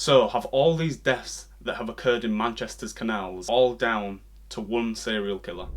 So, have all these deaths that have occurred in Manchester's canals all down to one serial killer?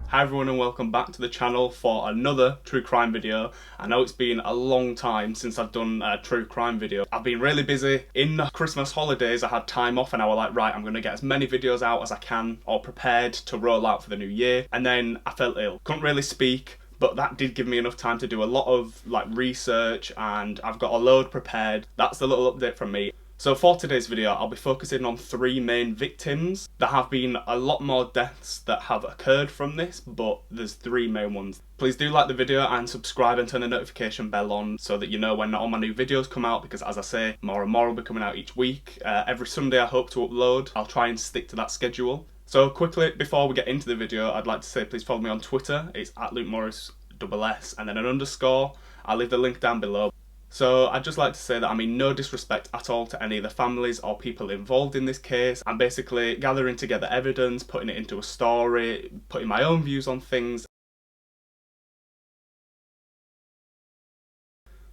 Hi everyone and welcome back to the channel for another true crime video. I know it's been a long time since I've done a true crime video. I've been really busy. In the Christmas holidays I had time off and I was like, right, I'm going to get as many videos out as I can or prepared to roll out for the new year. And then I felt ill. Couldn't really speak, but that did give me enough time to do a lot of research and I've got a load prepared. That's the little update from me. So for today's video, I'll be focusing on three main victims. There have been a lot more deaths that have occurred from this, but there's three main ones. Please do like the video and subscribe and turn the notification bell on so that you know when all my new videos come out, because as I say, more and more will be coming out each week. Every Sunday I hope to upload. I'll try and stick to that schedule. So quickly, before we get into the video, I'd like to say please follow me on Twitter. It's @LukeMorris_S and then an underscore. I'll leave the link down below. So I'd just like to say that I mean no disrespect at all to any of the families or people involved in this case. I'm basically gathering together evidence, putting it into a story, putting my own views on things.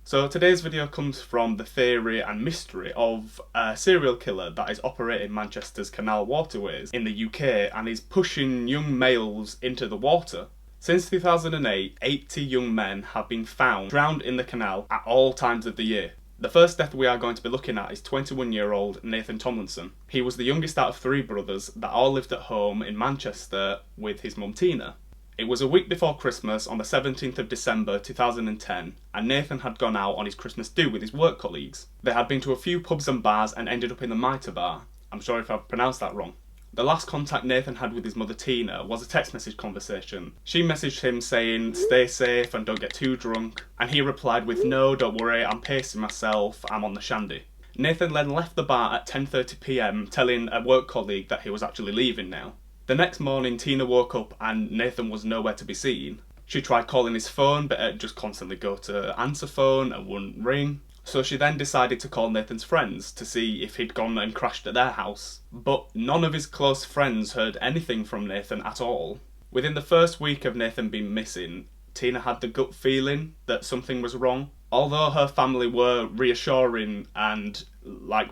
So today's video comes from the theory and mystery of a serial killer that is operating Manchester's Canal waterways in the UK and is pushing young males into the water. Since 2008, 80 young men have been found drowned in the canal at all times of the year. The first death we are going to be looking at is 21-year-old Nathan Tomlinson. He was the youngest out of three brothers that all lived at home in Manchester with his mum Tina. It was a week before Christmas on the 17th of December 2010 and Nathan had gone out on his Christmas do with his work colleagues. They had been to a few pubs and bars and ended up in the Mitre bar. I'm sorry if I've pronounced that wrong. The last contact Nathan had with his mother Tina was a text message conversation. She messaged him saying, "Stay safe and don't get too drunk," and he replied with, "No, don't worry, I'm pacing myself, I'm on the shandy." Nathan then left the bar at 10:30 PM telling a work colleague that he was actually leaving now. The next morning Tina woke up and Nathan was nowhere to be seen. She tried calling his phone but it just constantly go to answer phone and wouldn't ring. So she then decided to call Nathan's friends to see if he'd gone and crashed at their house. But none of his close friends heard anything from Nathan at all. Within the first week of Nathan being missing, Tina had the gut feeling that something was wrong. Although her family were reassuring and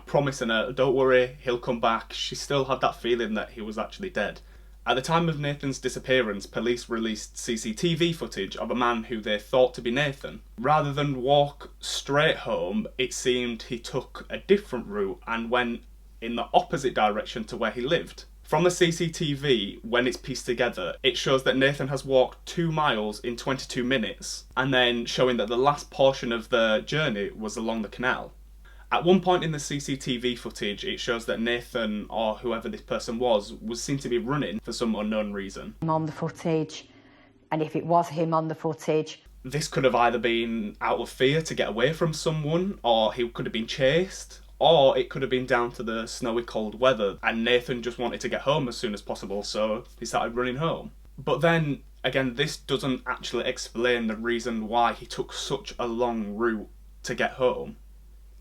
promising her, "Don't worry, he'll come back," she still had that feeling that he was actually dead. At the time of Nathan's disappearance, police released CCTV footage of a man who they thought to be Nathan. Rather than walk straight home, it seemed he took a different route and went in the opposite direction to where he lived. From the CCTV, when it's pieced together, it shows that Nathan has walked 2 miles in 22 minutes, and then showing that the last portion of the journey was along the canal. At one point in the CCTV footage, it shows that Nathan, or whoever this person was seen to be running for some unknown reason. On the footage, and if it was him on the footage, this could have either been out of fear to get away from someone, or he could have been chased, or it could have been down to the snowy cold weather and Nathan just wanted to get home as soon as possible, so he started running home. But then, again, this doesn't actually explain the reason why he took such a long route to get home.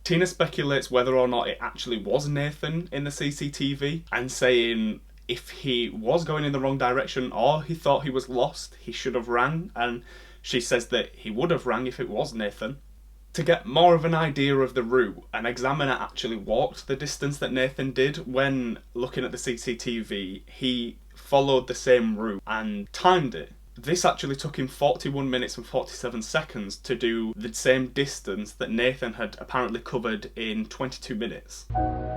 Tina speculates whether or not it actually was Nathan in the CCTV and saying if he was going in the wrong direction or he thought he was lost, he should have rang, and she says that he would have rang if it was Nathan. To get more of an idea of the route, an examiner actually walked the distance that Nathan did. When looking at the CCTV, he followed the same route and timed it. This actually took him 41 minutes and 47 seconds to do the same distance that Nathan had apparently covered in 22 minutes.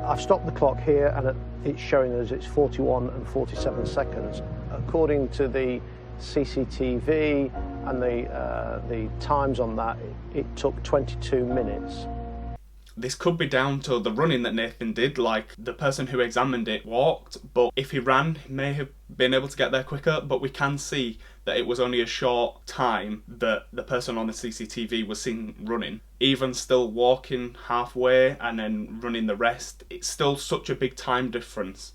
I've stopped the clock here and it's showing us it's 41 and 47 seconds. According to the CCTV and the times on that, it took 22 minutes. This could be down to the running that Nathan did, like the person who examined it walked, but if he ran, he may have been able to get there quicker, but we can see that it was only a short time that the person on the CCTV was seen running. Even still walking halfway and then running the rest, it's still such a big time difference.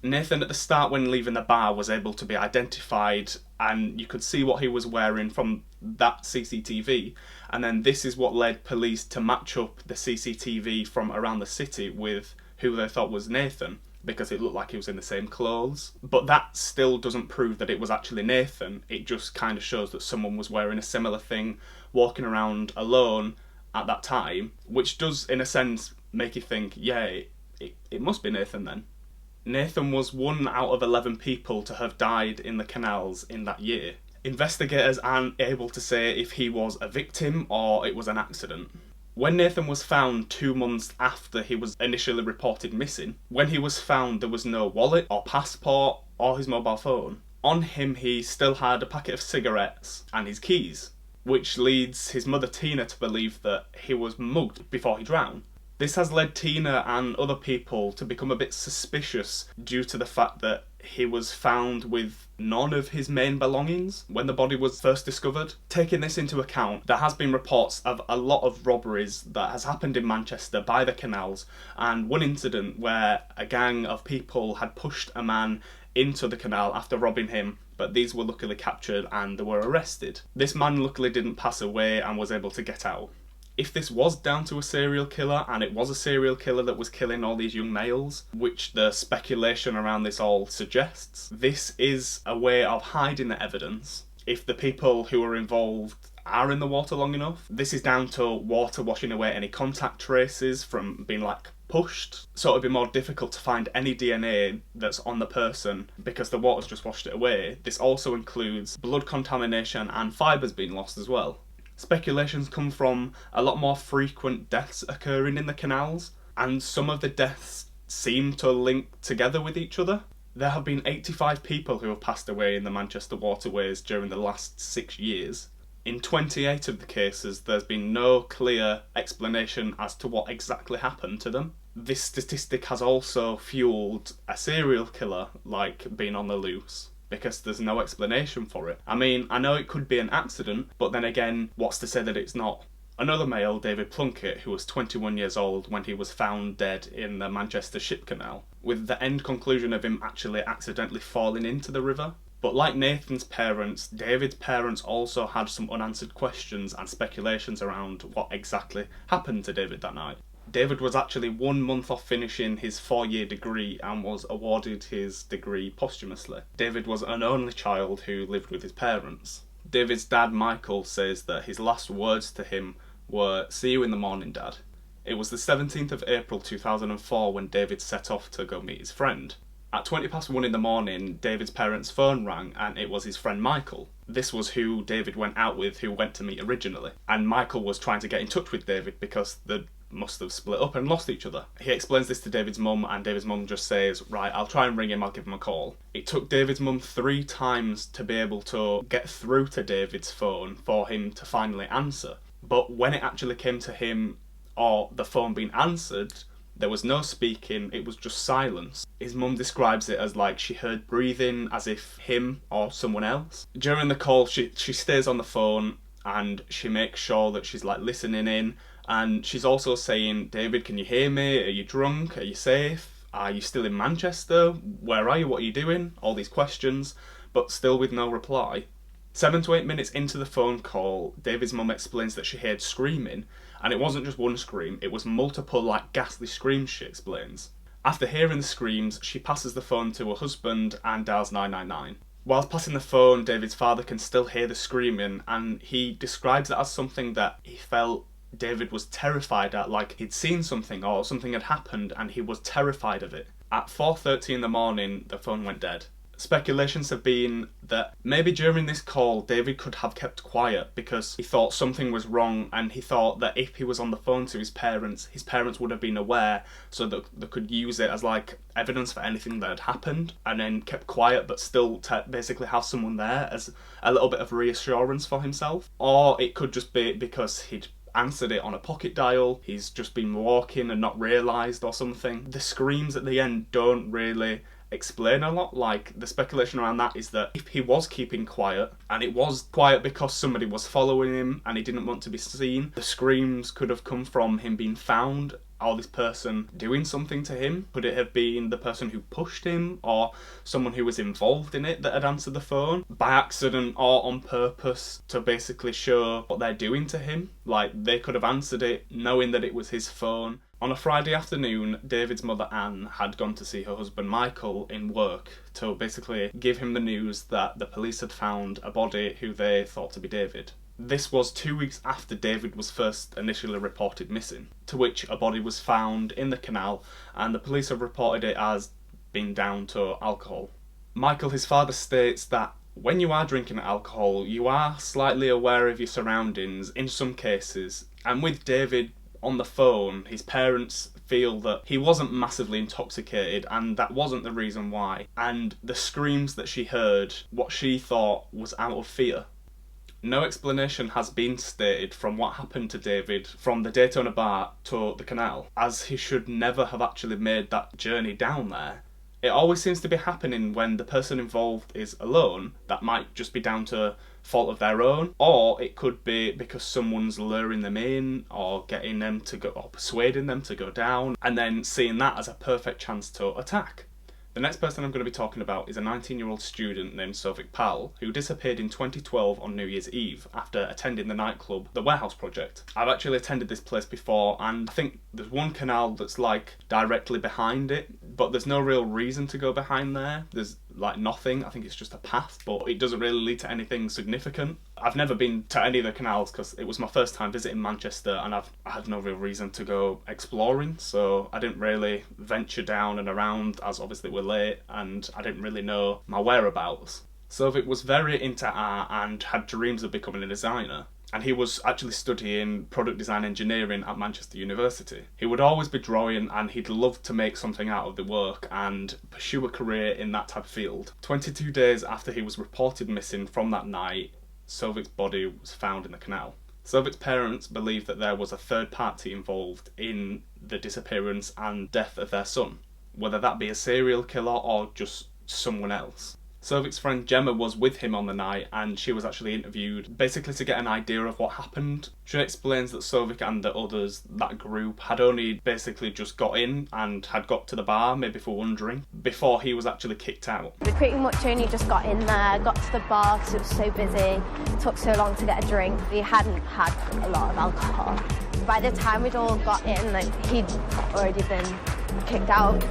Nathan at the start when leaving the bar was able to be identified and you could see what he was wearing from that CCTV, and then this is what led police to match up the CCTV from around the city with who they thought was Nathan. because it looked like he was in the same clothes. But that still doesn't prove that it was actually Nathan. It just kind of shows that someone was wearing a similar thing, walking around alone at that time, which does, in a sense, make you think, yeah, it must be Nathan then. Nathan was 1 out of 11 people to have died in the canals in that year. Investigators aren't able to say if he was a victim or it was an accident. When Nathan was found 2 months after he was initially reported missing, when he was found there was no wallet or passport or his mobile phone. On him he still had a packet of cigarettes and his keys, which leads his mother Tina to believe that he was mugged before he drowned. This has led Tina and other people to become a bit suspicious due to the fact that he was found with none of his main belongings when the body was first discovered. Taking this into account, there has been reports of a lot of robberies that has happened in Manchester by the canals, and one incident where a gang of people had pushed a man into the canal after robbing him, but these were luckily captured and they were arrested. This man luckily didn't pass away and was able to get out. If this was down to a serial killer, and it was a serial killer that was killing all these young males, which the speculation around this all suggests, this is a way of hiding the evidence. If the people who are involved are in the water long enough, this is down to water washing away any contact traces from being pushed, so it'd be more difficult to find any DNA that's on the person because the water's just washed it away. This also includes blood contamination and fibres being lost as well. Speculations come from a lot more frequent deaths occurring in the canals, and some of the deaths seem to link together with each other. There have been 85 people who have passed away in the Manchester waterways during the last 6 years. In 28 of the cases, there's been no clear explanation as to what exactly happened to them. This statistic has also fueled a serial killer being on the loose, because there's no explanation for it. I mean, I know it could be an accident, but then again, what's to say that it's not? Another male, David Plunkett, who was 21 years old when he was found dead in the Manchester Ship Canal, with the end conclusion of him actually accidentally falling into the river. But like Nathan's parents, David's parents also had some unanswered questions and speculations around what exactly happened to David that night. David was actually 1 month off finishing his 4-year degree and was awarded his degree posthumously. David was an only child who lived with his parents. David's dad, Michael, says that his last words to him were, "See you in the morning, Dad." It was the 17th of April 2004 when David set off to go meet his friend. At 1:20 in the morning, David's parents' phone rang and it was his friend Michael. This was who David went out with, who went to meet originally. And Michael was trying to get in touch with David because they must have split up and lost each other. He explains this to David's mum, and David's mum just says, "Right, I'll try and ring him, I'll give him a call." It took David's mum 3 times to be able to get through to David's phone for him to finally answer. But when it actually came to him, or the phone being answered, there was no speaking, it was just silence. His mum describes it as she heard breathing as if him or someone else. During the call, she stays on the phone and she makes sure that she's listening in, and she's also saying, "David, can you hear me? Are you drunk? Are you safe? Are you still in Manchester? Where are you? What are you doing?" All these questions, but still with no reply. 7 to 8 minutes into the phone call, David's mum explains that she heard screaming, and it wasn't just one scream, it was multiple ghastly screams, she explains. After hearing the screams, she passes the phone to her husband and dials 999. Whilst passing the phone, David's father can still hear the screaming, and he describes it as something that he felt David was terrified at, he'd seen something or something had happened and he was terrified of it. At 4:30 in the morning, the phone went dead. Speculations have been that maybe during this call David could have kept quiet because he thought something was wrong, and he thought that if he was on the phone to his parents would have been aware so that they could use it as evidence for anything that had happened, and then kept quiet but still basically have someone there as a little bit of reassurance for himself. Or it could just be because he'd answered it on a pocket dial, he's just been walking and not realised or something. The screams at the end don't really explain a lot. The speculation around that is that if he was keeping quiet, and it was quiet because somebody was following him and he didn't want to be seen, the screams could have come from him being found, or this person doing something to him. Could it have been the person who pushed him, or someone who was involved in it that had answered the phone by accident or on purpose to basically show what they're doing to him? They could have answered it knowing that it was his phone, On a Friday afternoon, David's mother Anne had gone to see her husband Michael in work to basically give him the news that the police had found a body who they thought to be David. This was 2 weeks after David was first initially reported missing, to which a body was found in the canal, and the police have reported it as being down to alcohol. Michael, his father, states that when you are drinking alcohol, you are slightly aware of your surroundings in some cases, and with David on the phone, his parents feel that he wasn't massively intoxicated and that wasn't the reason why, and the screams that she heard, what she thought was out of fear. No explanation has been stated from what happened to David from the Daytona bar to the canal, as he should never have actually made that journey down there. It always seems to be happening when the person involved is alone. That might just be down to fault of their own, or it could be because someone's luring them in or getting them to go, or persuading them to go down, and then seeing that as a perfect chance to attack. The next person I'm going to be talking about is a 19-year-old student named Suffolk Powell, who disappeared in 2012 on New Year's Eve after attending the nightclub The Warehouse Project. I've actually attended this place before, and I think there's one canal that's like directly behind it, but there's no real reason to go behind there. There's like nothing. I think it's just a path, but it doesn't really lead to anything significant. I've never been to any of the canals because it was my first time visiting Manchester, and I had no real reason to go exploring, so I didn't really venture down and around, as obviously we're late and I didn't really know my whereabouts. Suffolk was very into art and had dreams of becoming a designer, and he was actually studying product design engineering at Manchester University. He would always be drawing, and he'd love to make something out of the work and pursue a career in that type of field. 22 days after he was reported missing from that night, Suffolk's body was found in the canal. Suffolk's parents believe that there was a third party involved in the disappearance and death of their son, whether that be a serial killer or just someone else. Suffolk's friend Jemma was with him on the night, and she was actually interviewed basically to get an idea of what happened. She explains that Suffolk and the others, that group, had only basically just got in and had got to the bar, maybe for one drink, before he was actually kicked out. We pretty much only just got in there, got to the bar because it was so busy, it took so long to get a drink. We hadn't had a lot of alcohol. By the time we'd all got in, he'd already been kicked out.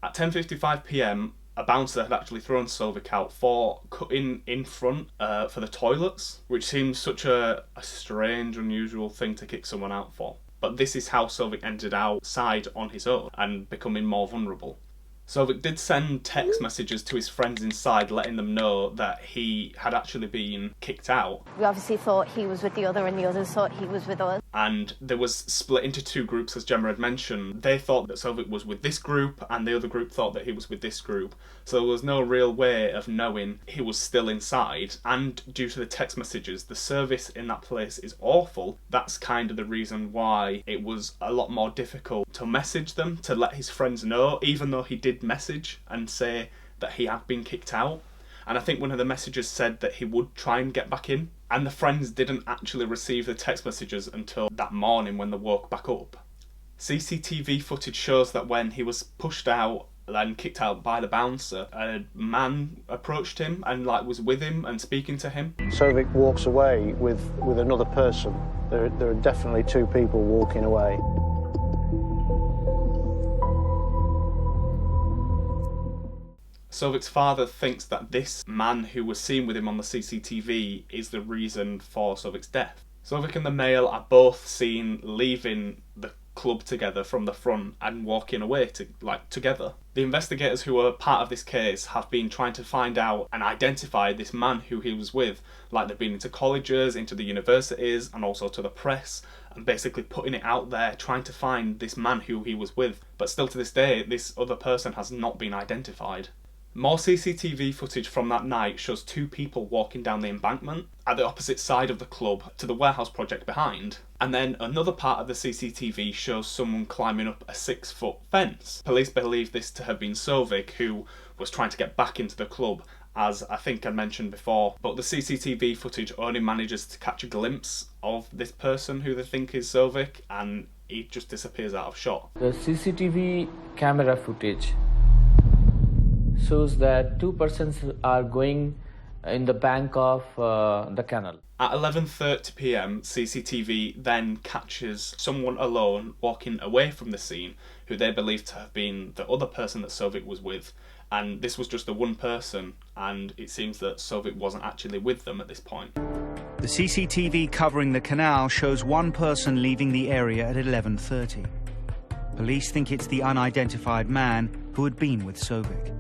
At 10:55 PM, a bouncer had actually thrown Suffolk out for cutting in front for the toilets, which seems such a strange, unusual thing to kick someone out for. But this is how Suffolk ended outside on his own and becoming more vulnerable. Suffolk did send text messages to his friends inside, letting them know that he had actually been kicked out. We obviously thought he was with the other, and the others thought he was with us. And there was split into two groups, as Jemma had mentioned. They thought that Suffolk was with this group, and the other group thought that he was with this group. So there was no real way of knowing he was still inside. And due to the text messages, the service in that place is awful. That's kind of the reason why it was a lot more difficult to message them, to let his friends know, even though he did message and say that he had been kicked out. And I think one of the messages said that he would try and get back in, and the friends didn't actually receive the text messages until that morning when they woke back up. CCTV footage shows that when he was pushed out and kicked out by the bouncer, a man approached him and was with him and speaking to him. Suffolk walks away with another person. There are definitely two people walking away. Suffolk's father thinks that this man who was seen with him on the CCTV is the reason for Suffolk's death. Suffolk and the male are both seen leaving the club together from the front and walking away together. The investigators who are part of this case have been trying to find out and identify this man who he was with. They've been into colleges, into the universities, and also to the press, and basically putting it out there, trying to find this man who he was with. But still to this day, this other person has not been identified. More CCTV footage from that night shows two people walking down the embankment at the opposite side of the club to the warehouse project behind. And then another part of the CCTV shows someone climbing up a 6-foot fence. Police believe this to have been Suffolk, who was trying to get back into the club, as I think I mentioned before. But the CCTV footage only manages to catch a glimpse of this person who they think is Suffolk, and he just disappears out of shot. The CCTV camera footage shows that two persons are going in the bank of the canal. At 11:30 p.m, CCTV then catches someone alone walking away from the scene, who they believe to have been the other person that Suffolk was with, and this was just the one person, and it seems that Suffolk wasn't actually with them at this point. The CCTV covering the canal shows one person leaving the area at 11:30. Police think it's the unidentified man who had been with Suffolk.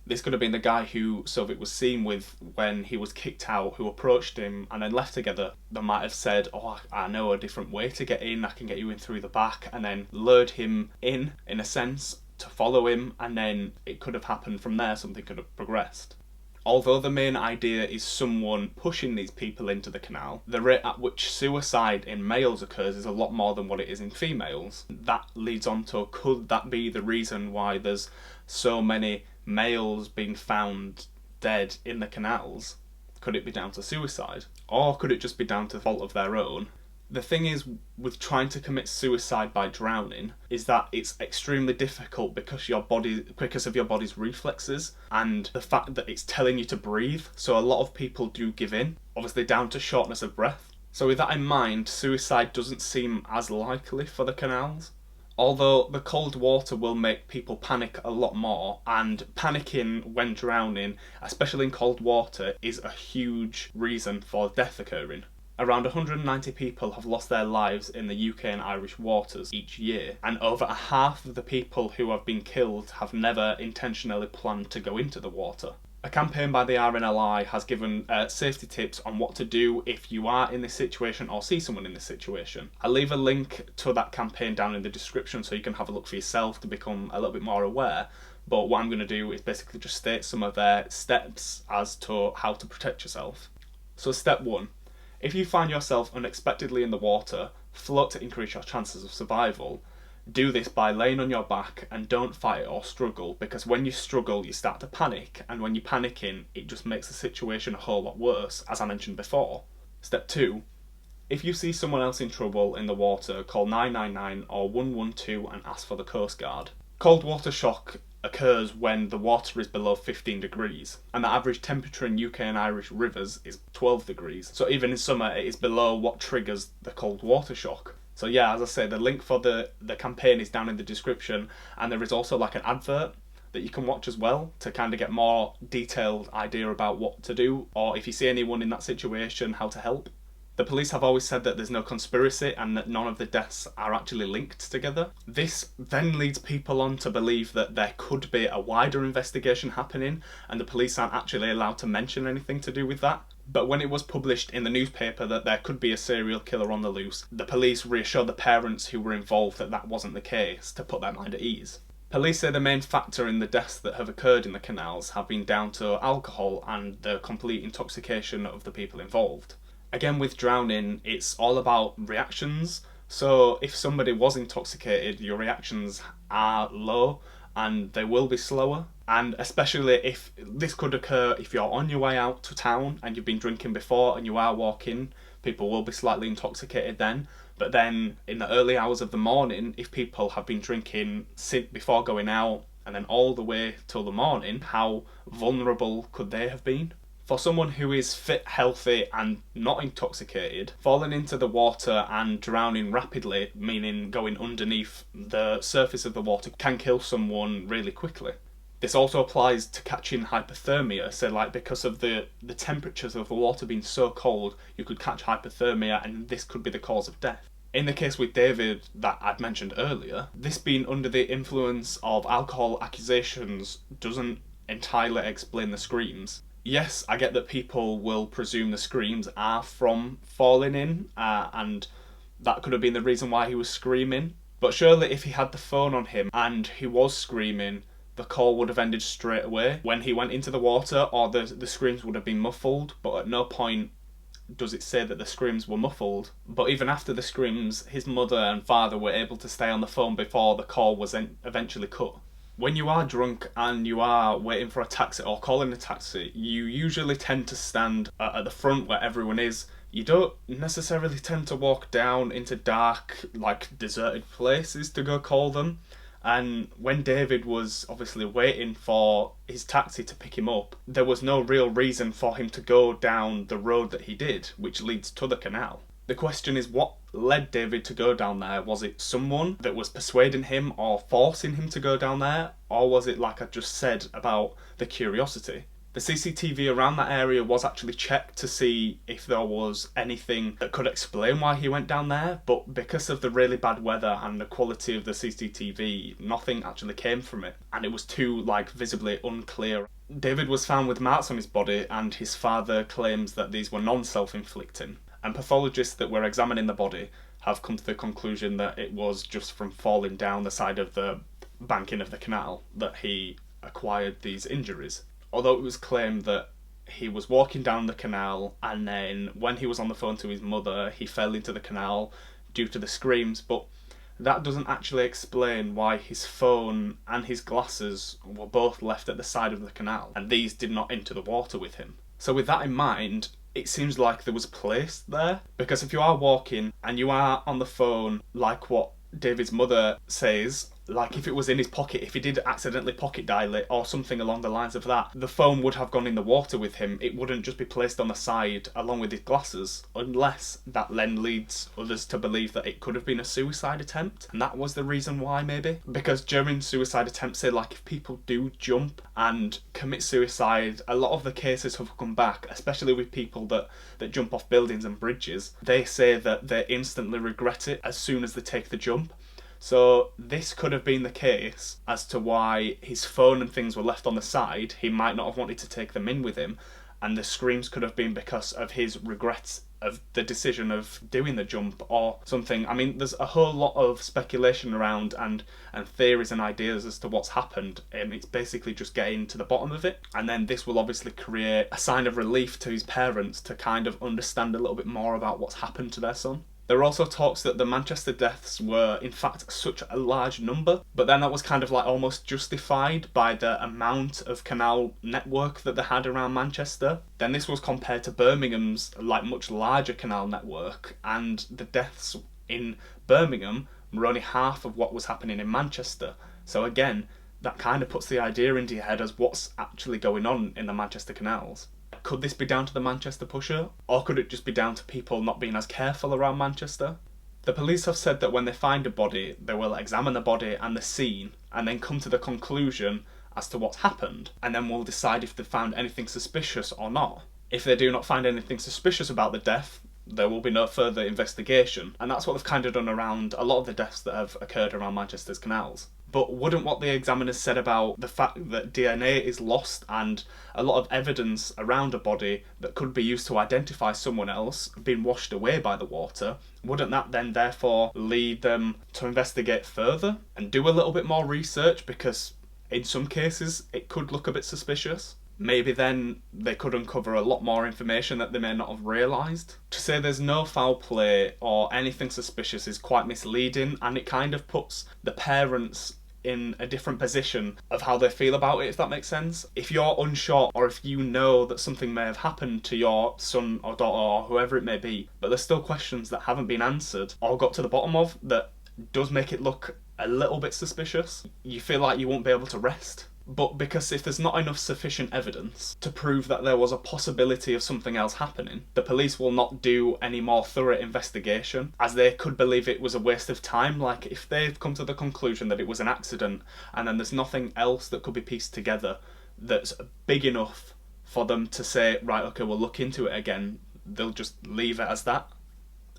This could have been the guy who Suffolk was seen with when he was kicked out, who approached him and then left together. They might have said, "Oh, I know a different way to get in, I can get you in through the back," and then lured him in a sense, to follow him, and then it could have happened from there, something could have progressed. Although the main idea is someone pushing these people into the canal, the rate at which suicide in males occurs is a lot more than what it is in females. That leads on to, could that be the reason why there's so many males being found dead in the canals? Could it be down to suicide? Or could it just be down to fault of their own? The thing is, with trying to commit suicide by drowning, is that it's extremely difficult because of your body's reflexes and the fact that it's telling you to breathe. So a lot of people do give in, obviously down to shortness of breath. So with that in mind, suicide doesn't seem as likely for the canals. Although the cold water will make people panic a lot more, and panicking when drowning, especially in cold water, is a huge reason for death occurring. Around 190 people have lost their lives in the UK and Irish waters each year, and over a half of the people who have been killed have never intentionally planned to go into the water. A campaign by the RNLI has given safety tips on what to do if you are in this situation or see someone in this situation. I'll leave a link to that campaign down in the description so you can have a look for yourself to become a little bit more aware. But what I'm going to do is basically just state some of their steps as to how to protect yourself. So step 1. If you find yourself unexpectedly in the water, float to increase your chances of survival. Do this by laying on your back and don't fight or struggle, because when you struggle you start to panic, and when you're panicking it just makes the situation a whole lot worse, as I mentioned before. Step 2. If you see someone else in trouble in the water, call 999 or 112 and ask for the Coast Guard. Cold water shock occurs when the water is below 15 degrees, and the average temperature in UK and Irish rivers is 12 degrees, so even in summer it is below what triggers the cold water shock. So yeah, as I say, the link for the campaign is down in the description, and there is also like an advert that you can watch as well to kind of get more detailed idea about what to do, or if you see anyone in that situation, how to help. The police have always said that there's no conspiracy and that none of the deaths are actually linked together. This then leads people on to believe that there could be a wider investigation happening and the police aren't actually allowed to mention anything to do with that. But when it was published in the newspaper that there could be a serial killer on the loose, the police reassured the parents who were involved that that wasn't the case, to put their mind at ease. Police say the main factor in the deaths that have occurred in the canals have been down to alcohol and the complete intoxication of the people involved. Again, with drowning, it's all about reactions. So if somebody was intoxicated, your reactions are low and they will be slower. And especially if this could occur if you're on your way out to town and you've been drinking before and you are walking, people will be slightly intoxicated then. But then in the early hours of the morning, if people have been drinking before going out and then all the way till the morning, how vulnerable could they have been? For someone who is fit, healthy and not intoxicated, falling into the water and drowning rapidly, meaning going underneath the surface of the water, can kill someone really quickly. This also applies to catching hypothermia, so like because of the temperatures of the water being so cold, you could catch hypothermia and this could be the cause of death. In the case with David that I'd mentioned earlier, this being under the influence of alcohol accusations doesn't entirely explain the screams. Yes, I get that people will presume the screams are from falling in, and that could have been the reason why he was screaming. But surely if he had the phone on him and he was screaming, the call would have ended straight away when he went into the water, or the screams would have been muffled, but at no point does it say that the screams were muffled. But even after the screams, his mother and father were able to stay on the phone before the call was eventually cut. When you are drunk and you are waiting for a taxi or calling a taxi, you usually tend to stand at the front where everyone is. You don't necessarily tend to walk down into dark, like deserted places to go call them. And when David was obviously waiting for his taxi to pick him up, there was no real reason for him to go down the road that he did, which leads to the canal. The question is, what led David to go down there? Was it someone that was persuading him or forcing him to go down there? Or was it, like I just said, about the curiosity? The CCTV around that area was actually checked to see if there was anything that could explain why he went down there, but because of the really bad weather and the quality of the CCTV, nothing actually came from it, and it was too, visibly unclear. David was found with marks on his body, and his father claims that these were non-self-inflicting, and pathologists that were examining the body have come to the conclusion that it was just from falling down the side of the banking of the canal that he acquired these injuries. Although it was claimed that he was walking down the canal and then when he was on the phone to his mother, he fell into the canal due to the screams, but that doesn't actually explain why his phone and his glasses were both left at the side of the canal and these did not enter the water with him. So with that in mind, it seems like there was place there, because if you are walking and you are on the phone, like what David's mother says, like if it was in his pocket, if he did accidentally pocket dial it or something along the lines of that, the phone would have gone in the water with him. It wouldn't just be placed on the side along with his glasses, unless that then leads others to believe that it could have been a suicide attempt, and that was the reason why, maybe. Because during suicide attempts, say like if people do jump and commit suicide, a lot of the cases have come back, especially with people that jump off buildings and bridges. They say that they instantly regret it as soon as they take the jump. So this could have been the case as to why his phone and things were left on the side. He might not have wanted to take them in with him, and the screams could have been because of his regrets of the decision of doing the jump or something. I mean, there's a whole lot of speculation around and theories and ideas as to what's happened, and it's basically just getting to the bottom of it. And then this will obviously create a sign of relief to his parents to kind of understand a little bit more about what's happened to their son. There are also talks that the Manchester deaths were in fact such a large number, but then that was kind of almost justified by the amount of canal network that they had around Manchester. Then this was compared to Birmingham's much larger canal network, and the deaths in Birmingham were only half of what was happening in Manchester. So again, that kind of puts the idea into your head as what's actually going on in the Manchester canals. Could this be down to the Manchester pusher? Or could it just be down to people not being as careful around Manchester? The police have said that when they find a body, they will examine the body and the scene and then come to the conclusion as to what's happened, and then will decide if they found anything suspicious or not. If they do not find anything suspicious about the death, there will be no further investigation, and that's what they've kind of done around a lot of the deaths that have occurred around Manchester's canals. But wouldn't what the examiners said about the fact that DNA is lost and a lot of evidence around a body that could be used to identify someone else being washed away by the water, wouldn't that then therefore lead them to investigate further and do a little bit more research, because in some cases it could look a bit suspicious? Maybe then they could uncover a lot more information that they may not have realised. To say there's no foul play or anything suspicious is quite misleading, and it kind of puts the parents in a different position of how they feel about it, if that makes sense. If you're unsure, or if you know that something may have happened to your son or daughter or whoever it may be, but there's still questions that haven't been answered or got to the bottom of that does make it look a little bit suspicious, you feel like you won't be able to rest. But because if there's not enough sufficient evidence to prove that there was a possibility of something else happening, the police will not do any more thorough investigation, as they could believe it was a waste of time. Like, if they've come to the conclusion that it was an accident and then there's nothing else that could be pieced together that's big enough for them to say, right, okay, we'll look into it again, they'll just leave it as that.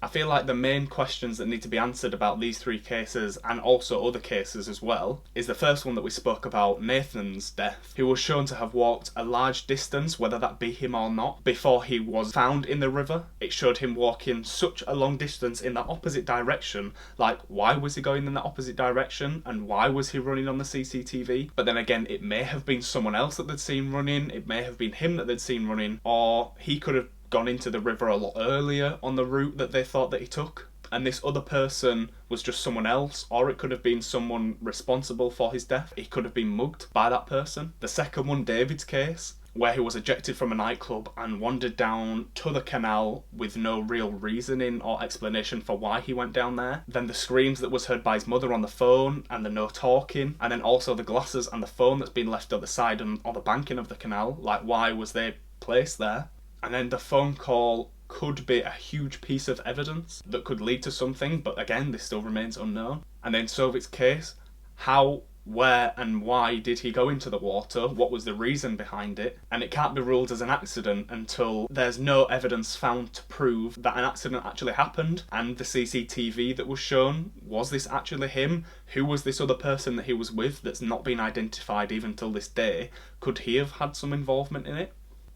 I feel like the main questions that need to be answered about these three cases, and also other cases as well, is the first one that we spoke about, Nathan's death, who was shown to have walked a large distance, whether that be him or not, before he was found in the river. It showed him walking such a long distance in the opposite direction. Like, why was he going in the opposite direction, and why was he running on the CCTV? But then again, it may have been someone else that they'd seen running, it may have been him that they'd seen running, or he could have gone into the river a lot earlier on the route that they thought that he took, and this other person was just someone else, or it could have been someone responsible for his death. He could have been mugged by that person. The second one, David's case, where he was ejected from a nightclub and wandered down to the canal with no real reasoning or explanation for why he went down there. Then the screams that was heard by his mother on the phone, and the no talking, and then also the glasses and the phone that's been left on the side and on the banking of the canal. Like, why was they placed there? And then the phone call could be a huge piece of evidence that could lead to something, but again, this still remains unknown. And then Sovik's case, how, where and why did he go into the water? What was the reason behind it? And it can't be ruled as an accident until there's no evidence found to prove that an accident actually happened. And the CCTV that was shown, was this actually him? Who was this other person that he was with that's not been identified even till this day? Could he have had some involvement in it?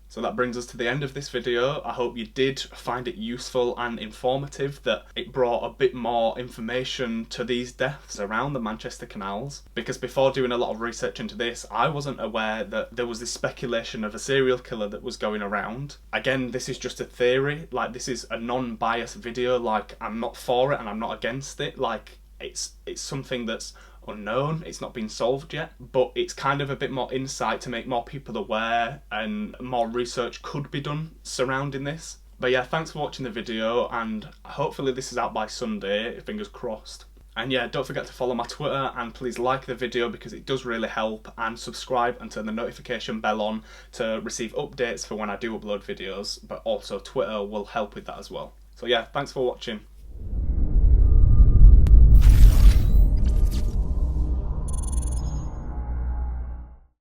So that brings us to the end of this video. I hope you did find it useful and informative, that it brought a bit more information to these deaths around the Manchester canals. Because before doing a lot of research into this, I wasn't aware that there was this speculation of a serial killer that was going around. Again, this is just a theory. Like, this is a non-biased video. Like, I'm not for it and I'm not against it. Like, it's something that's unknown, it's not been solved yet, but it's kind of a bit more insight to make more people aware, and more research could be done surrounding this. But yeah, thanks for watching the video, and hopefully this is out by Sunday, fingers crossed. And yeah, don't forget to follow my Twitter, and please like the video because it does really help, and subscribe and turn the notification bell on to receive updates for when I do upload videos, but also Twitter will help with that as well. So yeah, thanks for watching.